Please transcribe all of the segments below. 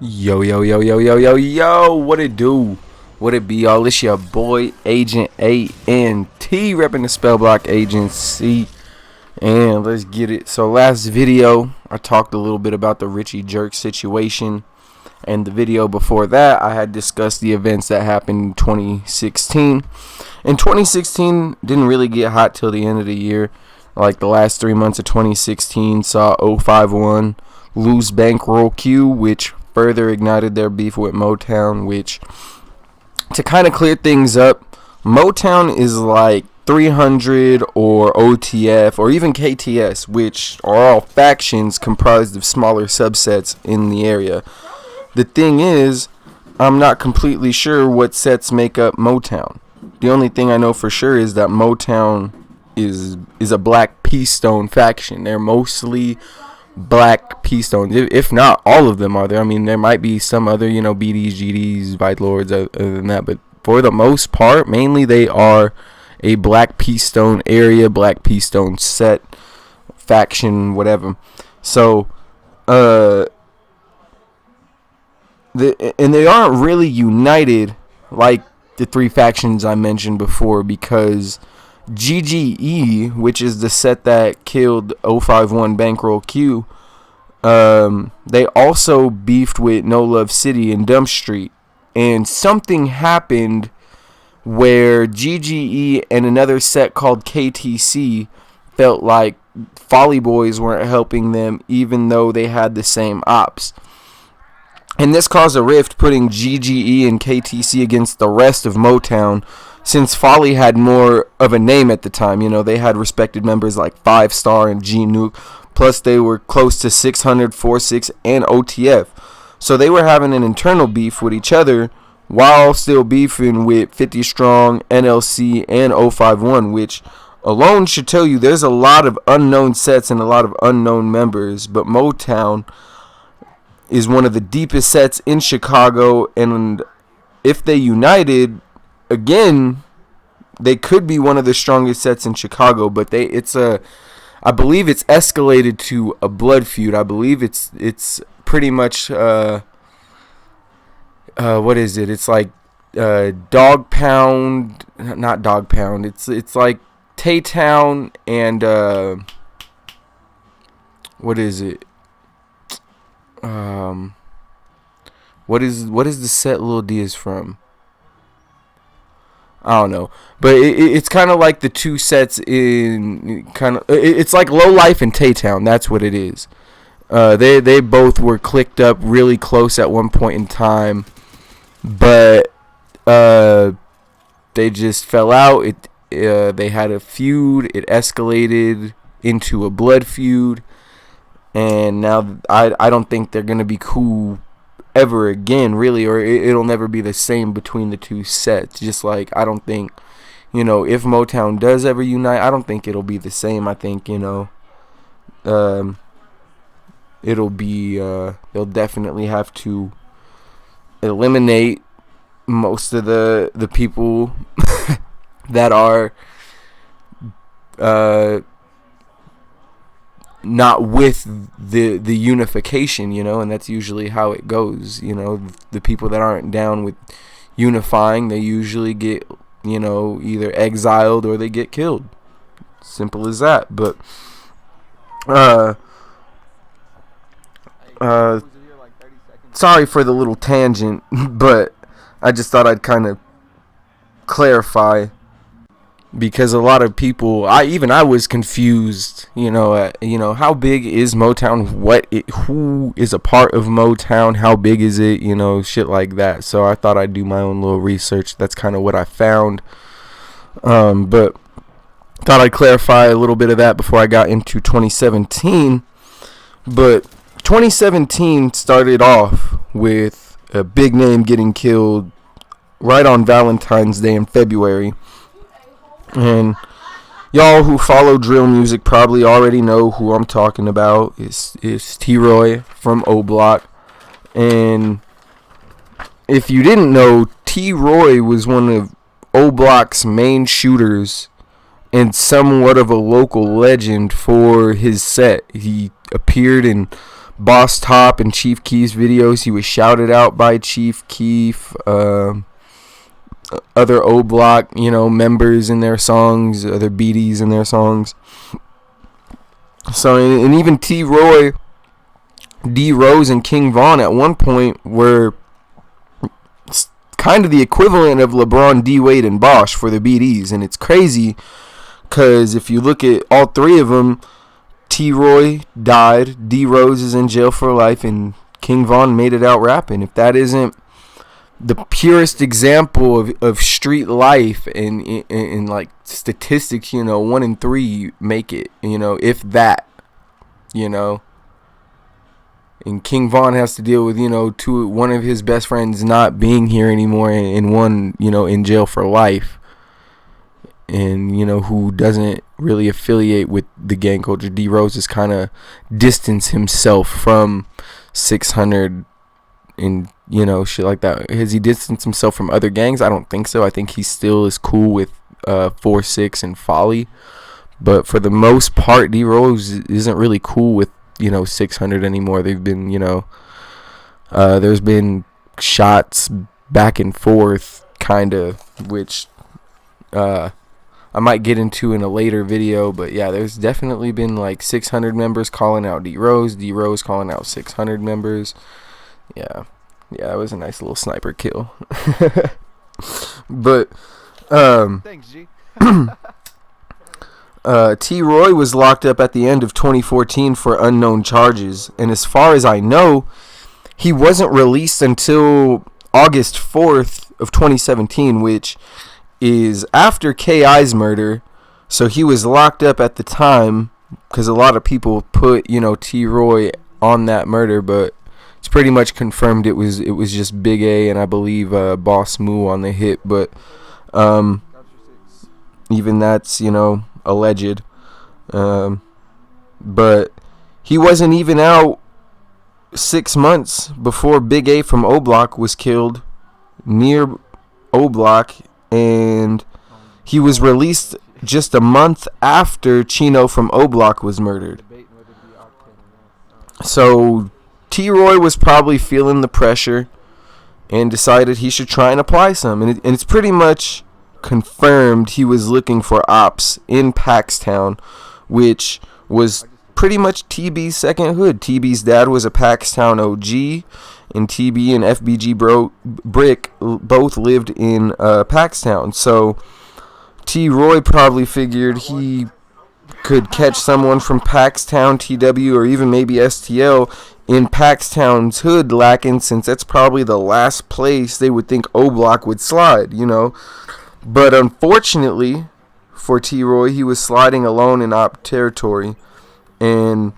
Yo, yo, yo, yo, yo, yo, yo, what it do? What it be, y'all? It's your boy, Agent A-N-T, repping the Spell Block Agency. And let's get it. So last video, I talked a little bit about the Richie Jerk situation. And the video before that, I had discussed the events that happened in 2016. And 2016 didn't really get hot till the end of the year. Like the last 3 months of 2016 saw 051 lose Bankroll Q, which further ignited their beef with Motown, which, to kind of clear things up, Motown is like 300 or OTF or even KTS, which are all factions comprised of smaller subsets in the area. The thing is, I'm not completely sure what sets make up Motown. The only thing I know for sure is that Motown is a Black P-Stone faction. They're mostly Black P-Stones, if not all of them are there. I mean, there might be some other, BDs, GDs, Vice Lords other than that, but for the most part, mainly they are a Black P-Stone area, Black P-Stone set, faction, whatever. So, and they aren't really united like the three factions I mentioned before, because GGE, which is the set that killed 051 Bankroll Q, they also beefed with No Love City and Dump Street, and something happened where GGE and another set called KTC felt like Folly Boys weren't helping them, even though they had the same ops. And this caused a rift, putting GGE and KTC against the rest of Motown, since Folly had more of a name at the time. They had respected members like 5 Star and G-Nuke, plus they were close to 600, 46, and OTF. So they were having an internal beef with each other while still beefing with 50 Strong, NLC, and 051, which alone should tell you there's a lot of unknown sets and a lot of unknown members. But Motown is one of the deepest sets in Chicago, and if they united, again, they could be one of the strongest sets in Chicago. But I believe it's escalated to a blood feud. I believe it's pretty much what is it? It's like Dog Pound, not Dog Pound. It's like Tay-Town and what is it? What is the set Lil D is from? I don't know, but it's kind of like the two sets in it's like Low Life and Tay-Town. That's what it is. They both were clicked up really close at one point in time, but they just fell out. They had a feud. It escalated into a blood feud, and now I don't think they're gonna be cool ever again, really, or it'll never be the same between the two sets. Just like I don't think, if Motown does ever unite, I don't think it'll be the same. I think it'll be they'll definitely have to eliminate most of the people that are not with the unification, and that's usually how it goes. The people that aren't down with unifying, they usually get, either exiled or they get killed. Simple as that. But sorry for the little tangent, but I just thought I'd kind of clarify, because a lot of people, I was confused, how big is Motown? Who is a part of Motown? How big is it? Shit like that. So I thought I'd do my own little research. That's kind of what I found. But thought I'd clarify a little bit of that before I got into 2017. But 2017 started off with a big name getting killed right on Valentine's Day in February. And y'all who follow drill music probably already know who I'm talking about. It's T-Roy from O-Block. And if you didn't know, T-Roy was one of O-Block's main shooters and somewhat of a local legend for his set. He appeared in Boss Top and Chief Keef's videos. He was shouted out by Chief Keef, other O Block, members in their songs, other BDs in their songs. So, and even T-Roy, D-Rose, and King Von at one point were kind of the equivalent of LeBron, D-Wade, and Bosch for the BDs. And it's crazy because if you look at all three of them, T-Roy died, D-Rose is in jail for life, and King Von made it out rapping. If that isn't the purest example of street life and like statistics, 1 in 3 make it, if that, and King Von has to deal with, one of his best friends not being here anymore, and one, in jail for life, and who doesn't really affiliate with the gang culture. D Rose has kind of distanced himself from 600 and shit like that. Has he distanced himself from other gangs? I don't think so. I think he still is cool with 4-6 and Folly, but for the most part, D Rose isn't really cool with 600 anymore. They've been there's been shots back and forth, kind of, which I might get into in a later video, but yeah, there's definitely been like 600 members calling out D-Rose calling out 600 members. Yeah, that was a nice little sniper kill. But thanks, G. T-Roy was locked up at the end of 2014 for unknown charges, and as far as I know, he wasn't released until August 4th of 2017, which is after K.I.'s murder. So he was locked up at the time because a lot of people put T-Roy on that murder, but it's pretty much confirmed it was just Big A and I believe Boss Moo on the hit, but even that's alleged. But he wasn't even out 6 months before Big A from O Block was killed near O Block, and he was released just a month after Chino from O Block was murdered. So T-Roy was probably feeling the pressure and decided he should try and apply some, and it's pretty much confirmed he was looking for ops in Paxtown, which was pretty much TB's second hood. TB's dad was a Paxtown OG, and TB and FBG Brick both lived in Paxtown. So T-Roy probably figured he could catch someone from Paxtown, TW, or even maybe STL in Paxtown's hood lacking, since that's probably the last place they would think O Block would slide, But unfortunately for T-Roy, he was sliding alone in op territory, and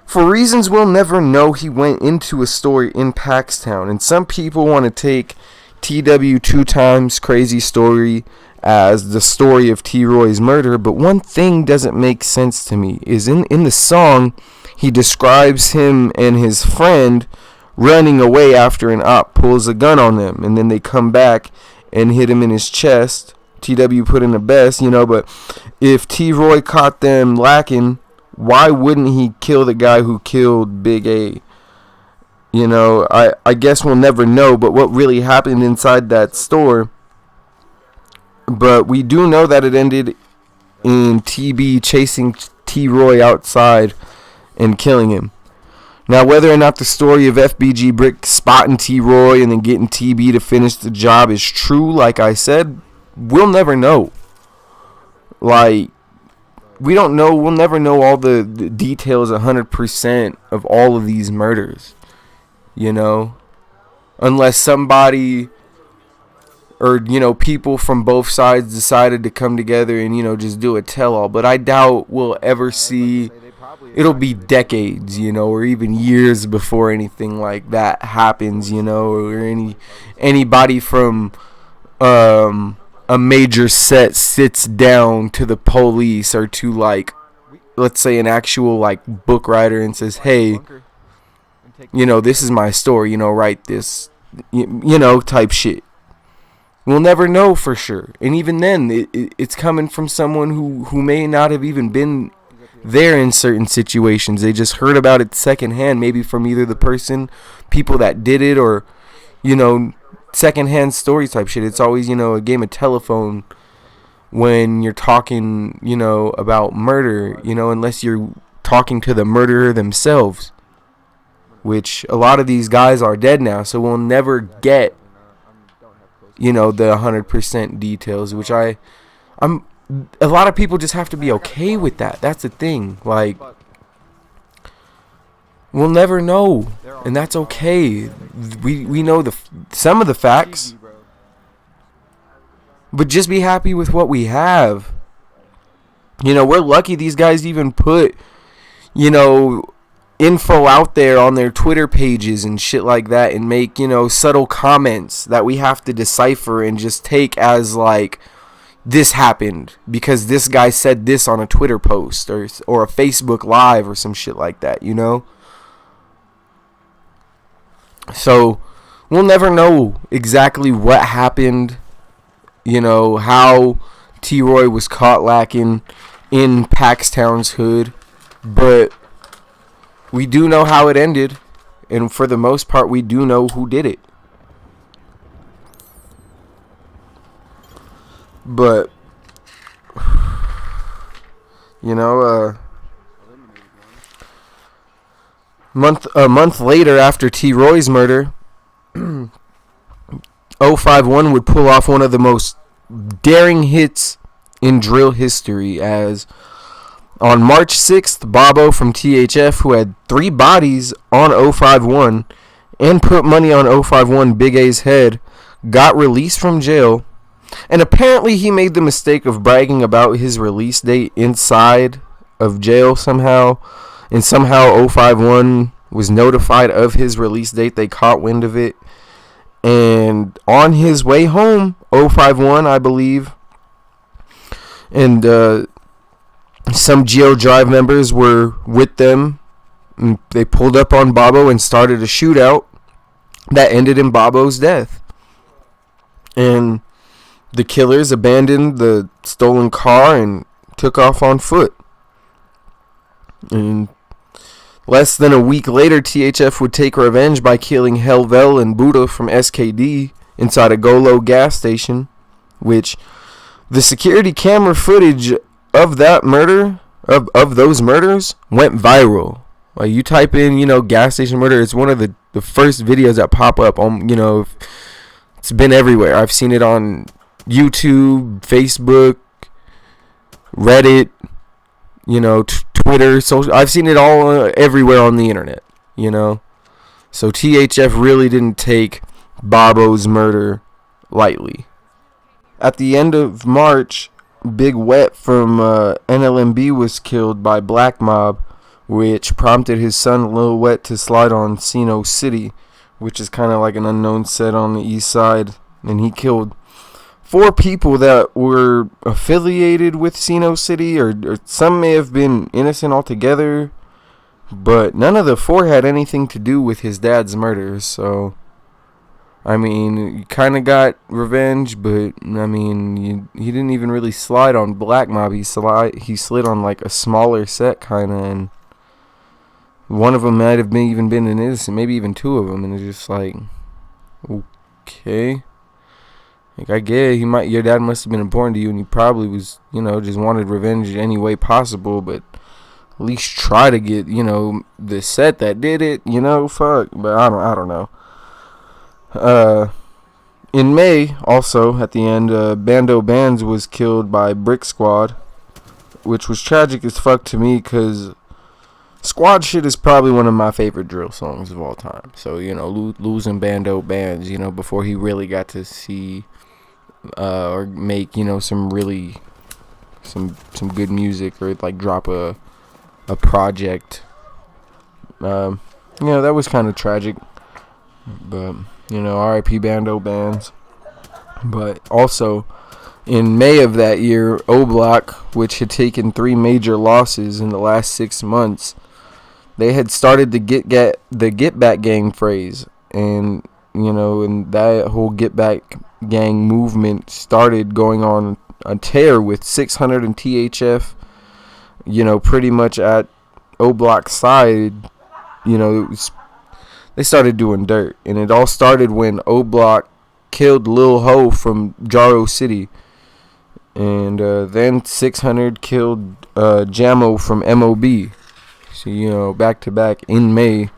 for reasons we'll never know, he went into a story in Paxtown. And some people want to take TW 2 Times Crazy Story as the story of T-Roy's murder, but one thing doesn't make sense to me is in the song, he describes him and his friend running away after an op pulls a gun on them, and then they come back and hit him in his chest. TW put in the best, but if T-Roy caught them lacking, why wouldn't he kill the guy who killed Big A? I guess we'll never know, but what really happened inside that store. But we do know that it ended in TB chasing T-Roy outside and killing him. Now, whether or not the story of FBG Brick spotting T-Roy and then getting TB to finish the job is true, like I said, we'll never know. We don't know. We'll never know all the details 100% of all of these murders, unless somebody or, people from both sides decided to come together and, just do a tell-all. But I doubt we'll ever see. It'll be decades, or even years before anything like that happens, or anybody from a major set sits down to the police or to, let's say an actual, book writer and says, hey, this is my story, write this, type shit. We'll never know for sure. And even then, it's coming from someone who may not have even been there in certain situations. They just heard about it secondhand, maybe from either the people that did it, or, secondhand story type shit. It's always, a game of telephone when you're talking, about murder, unless you're talking to the murderer themselves, which a lot of these guys are dead now, so we'll never get, the 100% details, which I'm a lot of people just have to be okay with that. That's the thing. Like, we'll never know, and that's okay. We know some of the facts, but just be happy with what we have. We're lucky these guys even put, info out there on their Twitter pages and shit like that, and make, subtle comments that we have to decipher and just take as like, this happened because this guy said this on a Twitter post or a Facebook Live or some shit like that, So we'll never know exactly what happened, how T-Roy was caught lacking in Paxtown's hood, but we do know how it ended, and for the most part, we do know who did it. But, a month later after T-Roy's murder, 051 would pull off one of the most daring hits in drill history, as on March 6th, Bobo from THF, who had 3 bodies on 051 and put money on 051 Big A's head, got released from jail. And apparently he made the mistake of bragging about his release date inside of jail somehow. And somehow 051 was notified of his release date. They caught wind of it. And on his way home, 051, I believe, and some Geo Drive members were with them. And they pulled up on Bobo and started a shootout that ended in Bobo's death. And the killers abandoned the stolen car and took off on foot. And less than a week later, THF would take revenge by killing Helvel and Buddha from SKD inside a Golo gas station, which the security camera footage of that murder, of those murders, went viral. Like, you type in, gas station murder, it's one of the first videos that pop up on, it's been everywhere. I've seen it on YouTube, Facebook, Reddit, Twitter, social. I've seen it all everywhere on the internet, So THF really didn't take Bobo's murder lightly. At the end of March, Big Wet from NLMB was killed by Black Mob, which prompted his son Lil Wet to slide on Sino City, which is kind of like an unknown set on the east side, and he killed 4 people that were affiliated with Sino City, or some may have been innocent altogether, but none of the 4 had anything to do with his dad's murder. So, I mean, you kind of got revenge, but I mean, he didn't even really slide on Black Mob. He slid on like a smaller set, kind of, and one of them might have even been an innocent, maybe even 2 of them, and it's just like, okay. Like, I get it, your dad must have been important to you, and he probably was, just wanted revenge any way possible, but at least try to get, the set that did it, fuck, but I don't know. In May, also, at the end, Bando Bands was killed by Brick Squad, which was tragic as fuck to me, because Squad Shit is probably one of my favorite drill songs of all time. So, losing Bando Bands, before he really got to see or make, some good music, or like drop a project. That was kind of tragic. But, R.I.P. Bando Bands. But also, in May of that year, O-Block, which had taken 3 major losses in the last 6 months, they had started the Get Back Gang phrase, and and that whole Get Back Gang movement started going on a tear, with 600 and THF pretty much at O Block's side, they started doing dirt. And it all started when O Block killed Lil Ho from Jaro City. And then 600 killed Jamo from MOB. So, back to back in May.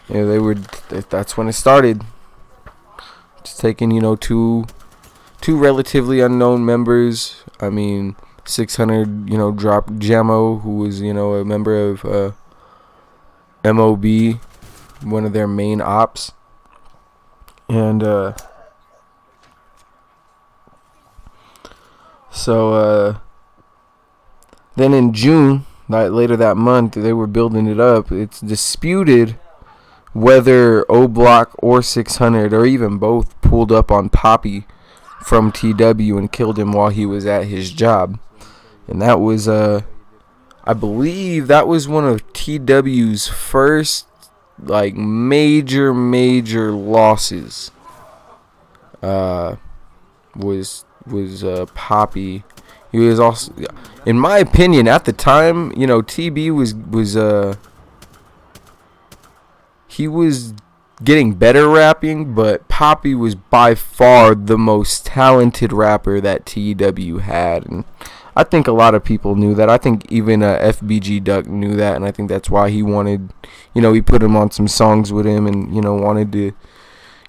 That's when it started. Just taking, two relatively unknown members. I mean, 600, dropped Jamo, who was, a member of MOB, one of their main ops. And so then in June, later that month, they were building it up. It's disputed whether O Block or 600 or even both pulled up on Poppy from TW and killed him while he was at his job. And that was, I believe that was one of TW's first, major losses. Was Poppy. He was also, in my opinion, at the time, TB he was getting better rapping, but Poppy was by far the most talented rapper that TW had, and I think a lot of people knew that. I think even FBG Duck knew that, and I think that's why he wanted, he put him on some songs with him, and wanted to,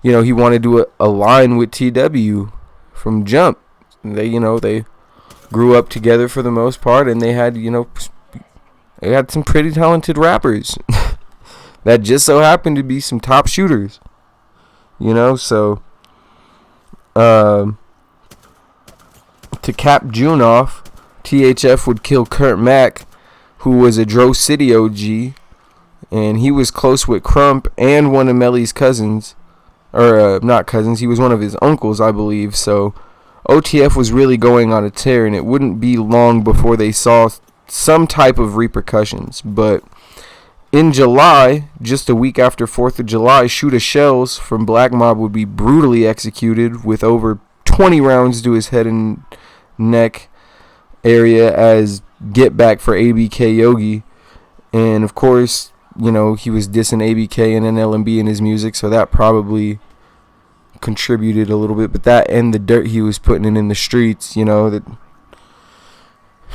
he wanted to align with TW from jump. They grew up together for the most part, and they had, they had some pretty talented rappers that just so happened to be some top shooters, so to cap June off, THF would kill Kurt Mack, who was a Dro City OG, and he was close with Crump and one of Melly's cousins, or not cousins, he was one of his uncles, I believe. So OTF was really going on a tear, and it wouldn't be long before they saw some type of repercussions. But in July, just a week after 4th of July, Shoota Shells from Black Mob would be brutally executed with over 20 rounds to his head and neck area as get back for ABK Yogi. And of course, he was dissing ABK and NLMB in his music, so that probably contributed a little bit. But that and the dirt he was putting in the streets, that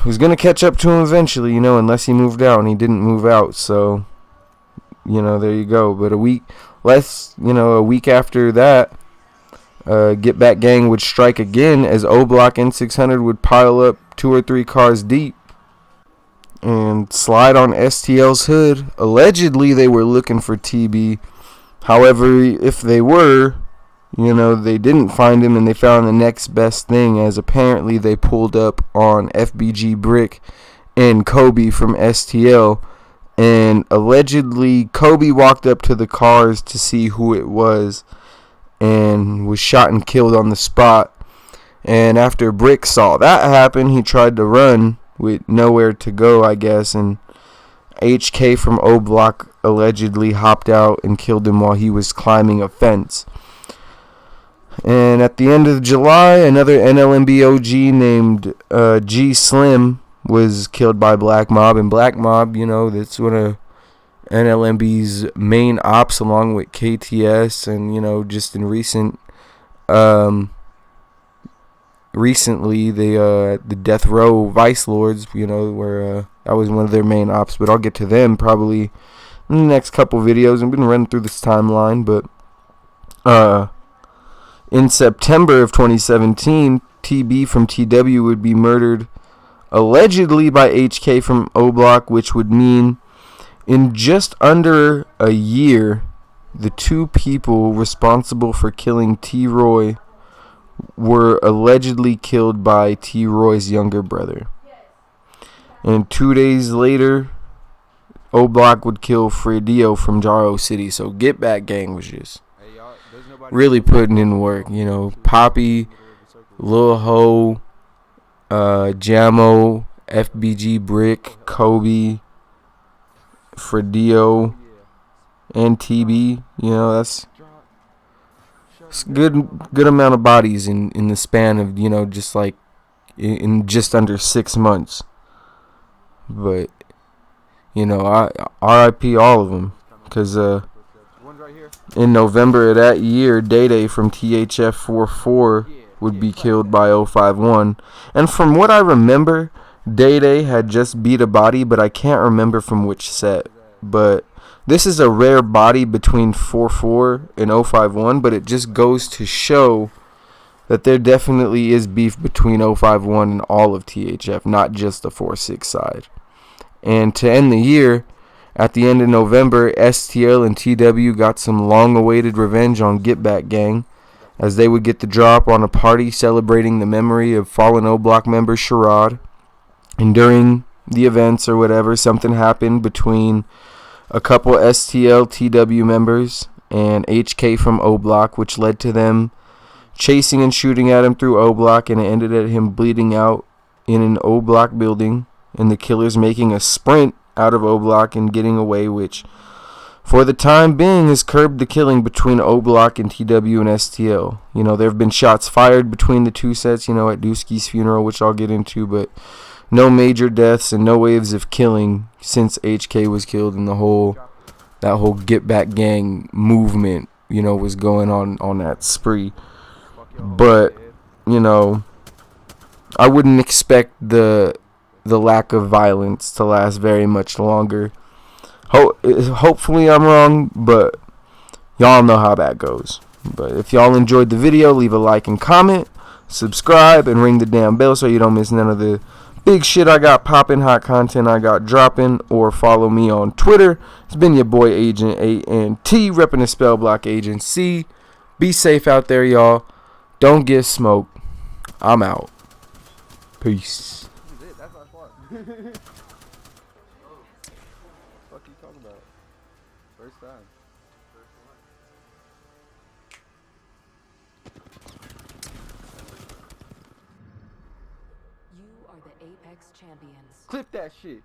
was going to catch up to him eventually, unless he moved out, and he didn't move out. So, there you go. But a week after that, Get Back Gang would strike again as O Block and 600 would pile up 2 or 3 cars deep and slide on STL's hood. Allegedly, they were looking for TB. However, if they were, they didn't find him, and they found the next best thing, as apparently they pulled up on FBG Brick and Kobe from STL. And allegedly, Kobe walked up to the cars to see who it was and was shot and killed on the spot. And after Brick saw that happen, he tried to run with nowhere to go, I guess. And HK from O Block allegedly hopped out and killed him while he was climbing a fence. And at the end of July, another NLMB OG named G Slim was killed by Black Mob. And Black Mob, that's one of NLMB's main ops, along with KTS, and just in recently the Death Row Vice Lords, where that was one of their main ops. But I'll get to them probably in the next couple videos. I've been running through this timeline, but in September of 2017, TB from TW would be murdered allegedly by HK from O Block, which would mean in just under a year, the 2 people responsible for killing T-Roy were allegedly killed by T-Roy's younger brother. And 2 days later, O Block would kill Fredio from Jaro City. So Get Back Gang was just really putting in work. Poppy, Lil Ho, Jamo, FBG Brick, Kobe, Fredio, and TB. That's good amount of bodies in the span of, just like in just under 6 months. But you know, RIP all of them, because in November of that year, Day from THF 44 would be killed by 051. And from what I remember, Day had just beat a body, but I can't remember from which set. But this is a rare body between 44 and 051, but it just goes to show that there definitely is beef between 051 and all of THF, not just the 4-6 side. And to end the year, at the end of November, STL and TW got some long-awaited revenge on Get Back Gang, as they would get the drop on a party celebrating the memory of fallen O-Block member Chiraq. And during the events or whatever, something happened between a couple STL TW members and HK from O-Block, which led to them chasing and shooting at him through O-Block, and it ended at him bleeding out in an O-Block building, and the killers making a sprint out of O-Block and getting away, which for the time being has curbed the killing between O-Block and TW and STL. You know, there have been shots fired between the two sets, you know, at Dusky's funeral, which I'll get into, but no major deaths and no waves of killing since HK was killed, and that whole Get Back Gang movement, you know, was going on that spree. But, you know, I wouldn't expect the lack of violence to last very much longer. Hopefully I'm wrong, but y'all know how that goes. But if y'all enjoyed the video, leave a like and comment, subscribe, and ring the damn bell so you don't miss none of the big shit I got popping, hot content I got dropping, or follow me on Twitter. It's been your boy Agent ANT, repping the Spell Block Agency. Be safe out there, y'all. Don't get smoked. I'm out. Peace. That's my spot. What you talking about? First time. You are the Apex champions. Clip that shit.